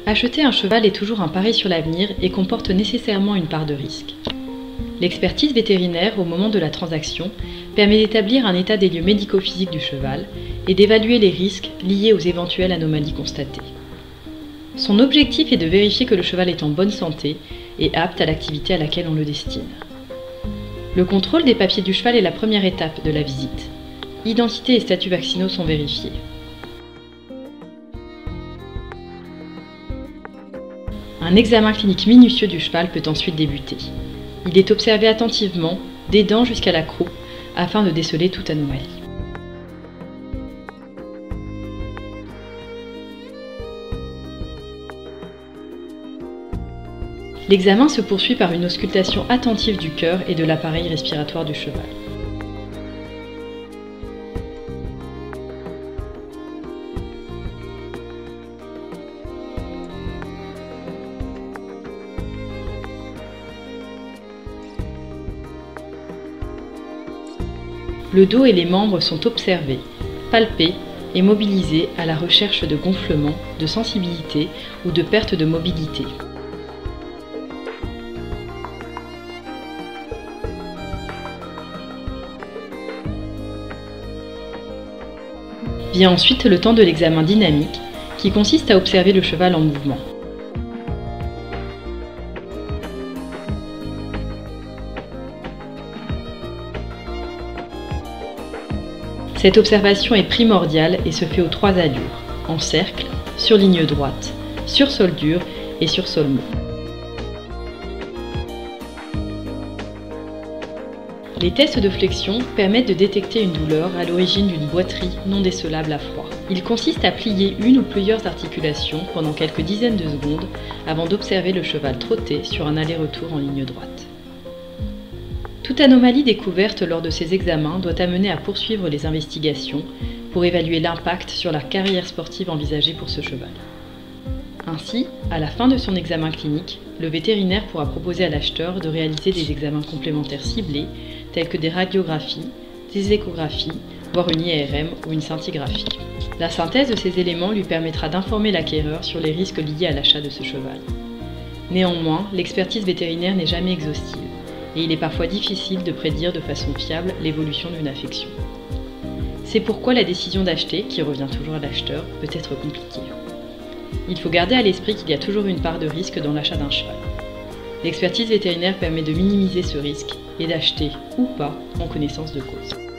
Acheter un cheval est toujours un pari sur l'avenir et comporte nécessairement une part de risque. L'expertise vétérinaire au moment de la transaction permet d'établir un état des lieux médico-physiques du cheval et d'évaluer les risques liés aux éventuelles anomalies constatées. Son objectif est de vérifier que le cheval est en bonne santé et apte à l'activité à laquelle on le destine. Le contrôle des papiers du cheval est la première étape de la visite. Identité et statuts vaccinaux sont vérifiés. Un examen clinique minutieux du cheval peut ensuite débuter. Il est observé attentivement, des dents jusqu'à la croupe, afin de déceler toute anomalie. L'examen se poursuit par une auscultation attentive du cœur et de l'appareil respiratoire du cheval. Le dos et les membres sont observés, palpés et mobilisés à la recherche de gonflement, de sensibilité ou de perte de mobilité. Vient ensuite le temps de l'examen dynamique, qui consiste à observer le cheval en mouvement. Cette observation est primordiale et se fait aux 3 allures, en cercle, sur ligne droite, sur sol dur et sur sol mou. Les tests de flexion permettent de détecter une douleur à l'origine d'une boiterie non décelable à froid. Il consiste à plier une ou plusieurs articulations pendant quelques dizaines de secondes avant d'observer le cheval trotter sur un aller-retour en ligne droite. Toute anomalie découverte lors de ces examens doit amener à poursuivre les investigations pour évaluer l'impact sur la carrière sportive envisagée pour ce cheval. Ainsi, à la fin de son examen clinique, le vétérinaire pourra proposer à l'acheteur de réaliser des examens complémentaires ciblés tels que des radiographies, des échographies, voire une IRM ou une scintigraphie. La synthèse de ces éléments lui permettra d'informer l'acquéreur sur les risques liés à l'achat de ce cheval. Néanmoins, l'expertise vétérinaire n'est jamais exhaustive et il est parfois difficile de prédire de façon fiable l'évolution d'une affection. C'est pourquoi la décision d'acheter, qui revient toujours à l'acheteur, peut être compliquée. Il faut garder à l'esprit qu'il y a toujours une part de risque dans l'achat d'un cheval. L'expertise vétérinaire permet de minimiser ce risque et d'acheter ou pas en connaissance de cause.